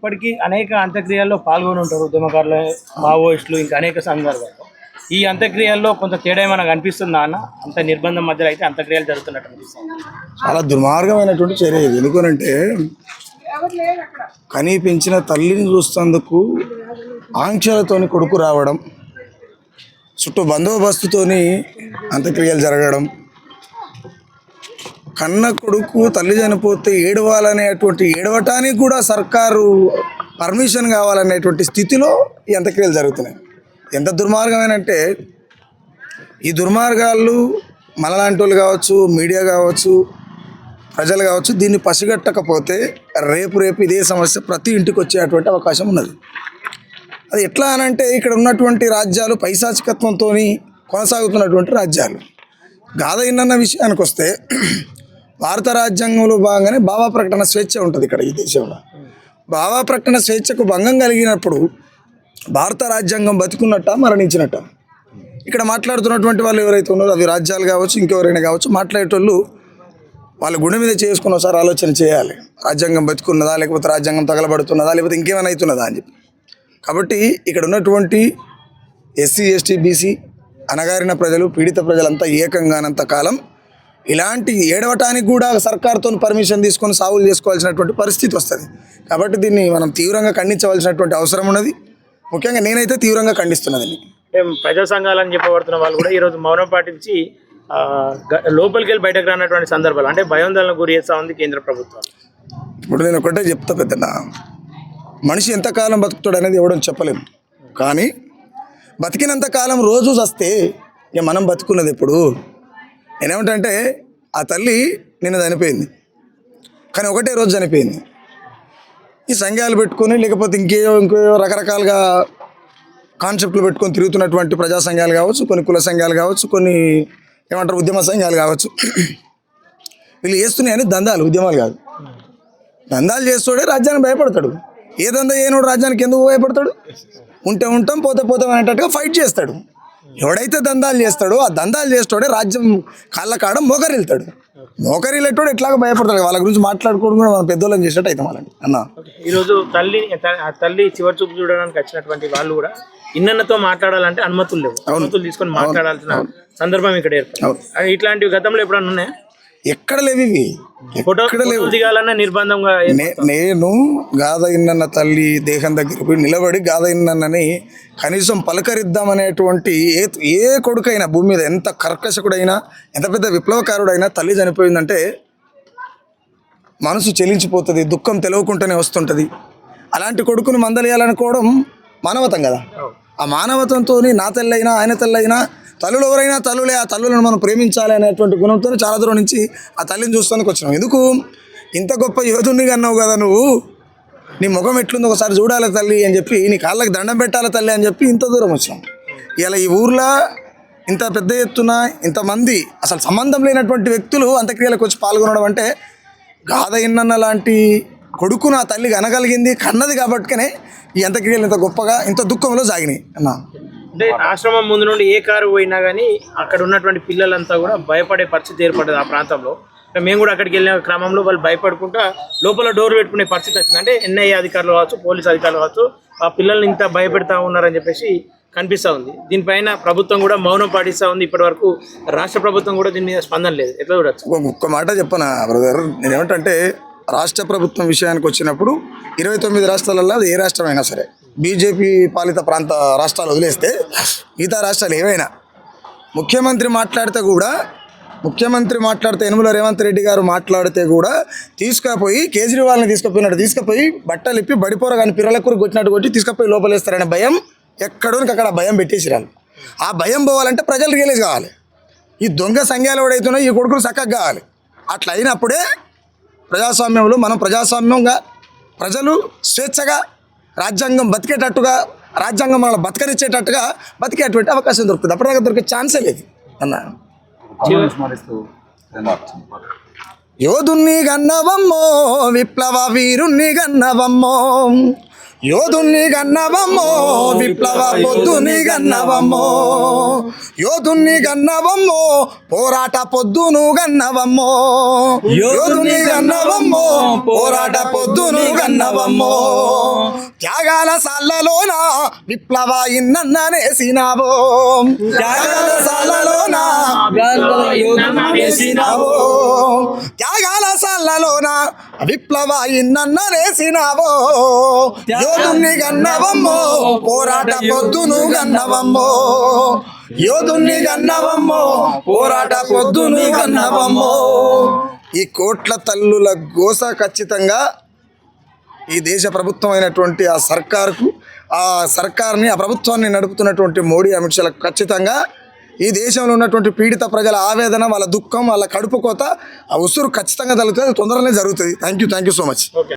ఇప్పటికీ అనేక అంత్యక్రియల్లో పాల్గొని ఉంటారు ఉద్యమకారులు, మావోయిస్టులు, ఇంకా అనేక సందర్భాల్లో. ఈ అంత్యక్రియల్లో కొంత తేడా ఏమైనా కనిపిస్తుందా అన్న? అంత నిర్బంధం మధ్యలో అయితే అంత్యక్రియలు జరుగుతున్నట్టు అనిపిస్తుంది. చాలా దుర్మార్గమైనటువంటి చర్య ఇది. ఎందుకనంటే కనీ పెంచిన తల్లిని చూస్తేందుకు ఆంక్షలతోని కొడుకు రావడం, చుట్టూ బందోబస్తుతోని అంత్యక్రియలు జరగడం, కన్న కొడుకు తల్లి చనిపోతే ఏడవాలనేటువంటి ఏడవటానికి కూడా సర్కారు పర్మిషన్ కావాలనేటువంటి స్థితిలో ఈ అంత్యక్రియలు జరుగుతున్నాయి. ఎంత దుర్మార్గమేనంటే ఈ దుర్మార్గాలు మనలాంటి వాళ్ళు కావచ్చు, మీడియా కావచ్చు, ప్రజలు కావచ్చు, దీన్ని పసిగట్టకపోతే రేపు ఇదే సమస్య ప్రతి ఇంటికి వచ్చేటువంటి అవకాశం ఉన్నది. అది ఎట్లా అనంటే ఇక్కడ ఉన్నటువంటి రాజ్యాలు పైశాచికత్వంతో కొనసాగుతున్నటువంటి రాజ్యాలు. గాథ ఇన్న విషయానికి వస్తే భారత రాజ్యాంగంలో భాగంగానే భావ ప్రకటన స్వేచ్ఛ ఉంటుంది ఇక్కడ ఈ దేశంలో. భావ ప్రకటన స్వేచ్ఛకు భంగం కలిగినప్పుడు భారత రాజ్యాంగం బతికున్నట్ట మరణించినట్ట. ఇక్కడ మాట్లాడుతున్నటువంటి వాళ్ళు ఎవరైతే ఉన్నారో అది రాజ్యాలు కావచ్చు, ఇంకెవరైనా కావచ్చు, మాట్లాడేటోళ్ళు వాళ్ళ గుండె మీద చేసుకుని ఒకసారి ఆలోచన చేయాలి. రాజ్యాంగం బతుకున్నదా, లేకపోతే రాజ్యాంగం తగలబడుతున్నదా, లేకపోతే ఇంకేమైనా అవుతున్నదా అని చెప్పి. కాబట్టి ఇక్కడ ఉన్నటువంటి ఎస్సీ, ఎస్టీ, బీసీ అణగారిన ప్రజలు, పీడిత ప్రజలంతా ఏకంగానంత కాలం ఇలాంటి ఏడవటానికి కూడా సర్కార్తో పర్మిషన్ తీసుకొని సాగులు చేసుకోవాల్సినటువంటి పరిస్థితి వస్తుంది. కాబట్టి దీన్ని మనం తీవ్రంగా ఖండించవలసినటువంటి అవసరం ఉన్నది. ముఖ్యంగా నేనైతే తీవ్రంగా ఖండిస్తున్నది. ప్రజా సంఘాలని చెప్పబడుతున్న వాళ్ళు కూడా ఈరోజు మౌనం పాటించి లోపలికి వెళ్ళి బయటకు రానటువంటి సందర్భాలు, అంటే భయోందోళనకు గురి చేస్తూ ఉంది కేంద్ర ప్రభుత్వం. ఇప్పుడు నేను ఒకటే చెప్తా పెద్దన్న, మనిషి ఎంతకాలం బతుకుతాడు అనేది ఎవడని చెప్పలేము. కానీ బతికినంతకాలం రోజు వస్తే ఇక మనం బతుకున్నది ఎప్పుడు. నేనేమిటంటే ఆ తల్లి నిన్న చనిపోయింది, కానీ ఒకటే రోజు చనిపోయింది. ఈ సంఘాలు పెట్టుకొని లేకపోతే ఇంకో రకరకాలుగా కాన్సెప్ట్లు పెట్టుకొని తిరుగుతున్నటువంటి ప్రజా సంఘాలు కావచ్చు, కొన్ని కుల సంఘాలు కావచ్చు, కొన్ని ఏమంటారు ఉద్యమ సంఘాలు కావచ్చు, వీళ్ళు చేస్తున్నాయని దందాలు, ఉద్యమాలు కాదు. దందాలు చేస్తాడే రాజ్యానికి భయపడతాడు. ఏ దందా ఏనోడు రాజ్యానికి ఎందుకు భయపడతాడు? ఉంటే ఉంటాం, పోతే పోతాం అనేటట్టుగా ఫైట్ చేస్తాడు. ఎవడైతే దందాలు చేస్తాడో ఆ దందాలు చేస్తాడే రాజ్యం కాళ్ళ కాడ మోకరిల్తాడు. మోకరిల్లేటోడు ఎట్లాగో భయపడతాడు. వాళ్ళ గురించి మాట్లాడుకోవడం కూడా మనం పెద్దోళ్ళని చేసినట్టు అయితే వాళ్ళని అన్న. ఈరోజు తల్లి చివరి చూపు చూడడానికి వచ్చినటువంటి వాళ్ళు కూడా ఇన్నతో మాట్లాడాలంటే అనుమతులు లేవు. అనుమతులు తీసుకొని మాట్లాడాల్సిన సందర్భం ఇక్కడ ఏర్పడింది. ఇట్లాంటివి గతంలో ఎప్పుడన్నా ఉన్నాయా? ఎక్కడ లేవు ఇవి, ఎక్కడ లేవు. నిర్బంధంగా నేను గాథ ఇన్న తల్లి దేహం దగ్గర పోయి నిలబడి గాథ ఇన్నని కనీసం పలకరిద్దామనేటువంటి ఏ కొడుకైనా భూమి మీద ఎంత కర్కశకుడైనా, ఎంత పెద్ద విప్లవకారుడైనా తల్లి చనిపోయిందంటే మనసు చెలించిపోతుంది, దుఃఖం తెలియకుండానే వస్తుంటుంది. అలాంటి కొడుకును మందలియాలనుకోవడం మానవతం కదా. ఆ మానవతంతో నా తల్లైనా ఆయన తల్లైనా తల్లులు ఎవరైనా తల్లులే, ఆ తల్లులను మనం ప్రేమించాలి అనేటువంటి గుణంతో చాలా దూరం నుంచి ఆ తల్లిని చూస్తానికి వచ్చినాం. ఎందుకు? ఇంత గొప్ప యోధునిగా అన్నావు కదా నువ్వు, నీ ముఖం ఎట్లుందో ఒకసారి చూడాలి తల్లి అని చెప్పి, నీ కాళ్ళకి దండం పెట్టాలి తల్లి అని చెప్పి ఇంత దూరం వచ్చినాం. ఇలా ఈ ఊర్లో ఇంత పెద్ద ఎత్తున ఇంతమంది అసలు సంబంధం లేనటువంటి వ్యక్తులు అంత్యక్రియలకు వచ్చి పాల్గొనడం అంటే గాథ ఇన్న లాంటి కొడుకు నా తల్లికి అనగలిగింది, కన్నది కాబట్టినే ఈ అంత్యక్రియలు ఇంత గొప్పగా ఇంత దుఃఖంలో సాగినాయి అన్న. అంటే ఆశ్రమం ముందు నుండి ఏ కారు పోయినా కానీ అక్కడ ఉన్నటువంటి పిల్లలంతా కూడా భయపడే పరిస్థితి ఏర్పడ్డది ఆ ప్రాంతంలో. మేము కూడా అక్కడికి వెళ్ళిన క్రమంలో వాళ్ళు భయపడుకుంటా లోపల డోర్ పెట్టుకునే పరిస్థితి వచ్చింది. అంటే ఎన్ఐఏ అధికారులు కావచ్చు, పోలీసు అధికారులు కావచ్చు, ఆ పిల్లల్ని ఇంత భయపెడతా ఉన్నారని చెప్పేసి కనిపిస్తూ ఉంది. దీనిపైన ప్రభుత్వం కూడా మౌనం పాటిస్తూ ఉంది. ఇప్పటి వరకు రాష్ట్ర ప్రభుత్వం కూడా దీని మీద స్పందన లేదు. ఎట్లా చూడొచ్చు? ఒక్క మాట చెప్పనా బ్రదర్, నేనేమంటే రాష్ట్ర ప్రభుత్వం విషయానికి వచ్చినప్పుడు 29 రాష్ట్రాలలో అది ఏ రాష్ట్రమైనా సరే, బీజేపీ పాలిత ప్రాంత రాష్ట్రాలు వదిలేస్తే మిగతా రాష్ట్రాలు ఏవైనా ముఖ్యమంత్రి మాట్లాడితే యనమల రేవంత్ రెడ్డి గారు మాట్లాడితే కూడా తీసుకుపోయి కేజ్రీవాల్ని తీసుకుపోయి బట్టలు ఇప్పి బడిపోర కానీ పిర్రలకూరు కొట్టినట్టు కొట్టి తీసుకుపోయి లోపలేస్తారనే భయం ఎక్కడోనికి అక్కడ భయం పెట్టేసిరాలి. ఆ భయం పోవాలంటే ప్రజలు రియలైజ్ కావాలి. ఈ దొంగ సంఘాలు ఎవడైతున్నాయో ఈ కొడుకులు చక్కగా కావాలి. అట్లా అయినప్పుడే ప్రజాస్వామ్యంలో మనం ప్రజాస్వామ్యంగా ప్రజలు స్వేచ్ఛగా రాజ్యాంగం బతికేటట్టుగా, రాజ్యాంగం మనల్ని బతకనిచ్చేటట్టుగా బతికేటువంటి అవకాశం దొరుకుతుంది. అప్పటిదాకా దొరికే ఛాన్సే లేదు అన్న. యోధుణ్ణి గన్నవమ్మో, విప్లవ వీరుణ్ణి గన్నవమ్మో, యోధుని గన్నవమ్మో విప్లవ పొద్దుని గన్నవమ్మో యోధుని గన్నవమ్మో పోరాట పొద్దును గన్నవమ్మో యోధుని గన్నవమ్మో పోరాట పొద్దును గన్నవమ్మో త్యాగాల సాళ్ళలోన విప్లవ ఇన్ననేసినావో త్యాగాల సాళ్ళలోన వేసినావో త్యాగాల సాళ్ళలోన విప్లవ ఇన్ననేసినావో యోధుని గన్నవమ్మో పోరాట పొద్దును గన్నవమ్మో యోధుని గన్నవమ్మో పోరాట పొద్దును గన్నవమ్మో ఈ కోట్ల తల్లుల గోస ఖచ్చితంగా ఈ దేశ ప్రభుత్వం అయినటువంటి ఆ సర్కారుకు ఆ సర్కార్ని ఆ ప్రభుత్వాన్ని నడుపుతున్నటువంటి మోడీ అమిత్ షాలకు ఖచ్చితంగా ఈ దేశంలో ఉన్నటువంటి పీడిత ప్రజల ఆవేదన వాళ్ళ దుఃఖం వాళ్ళ కడుపు కోత ఆ ఉసురు ఖచ్చితంగా తగ్గుతుంది తొందరనే జరుగుతుంది థ్యాంక్ యూ సో మచ్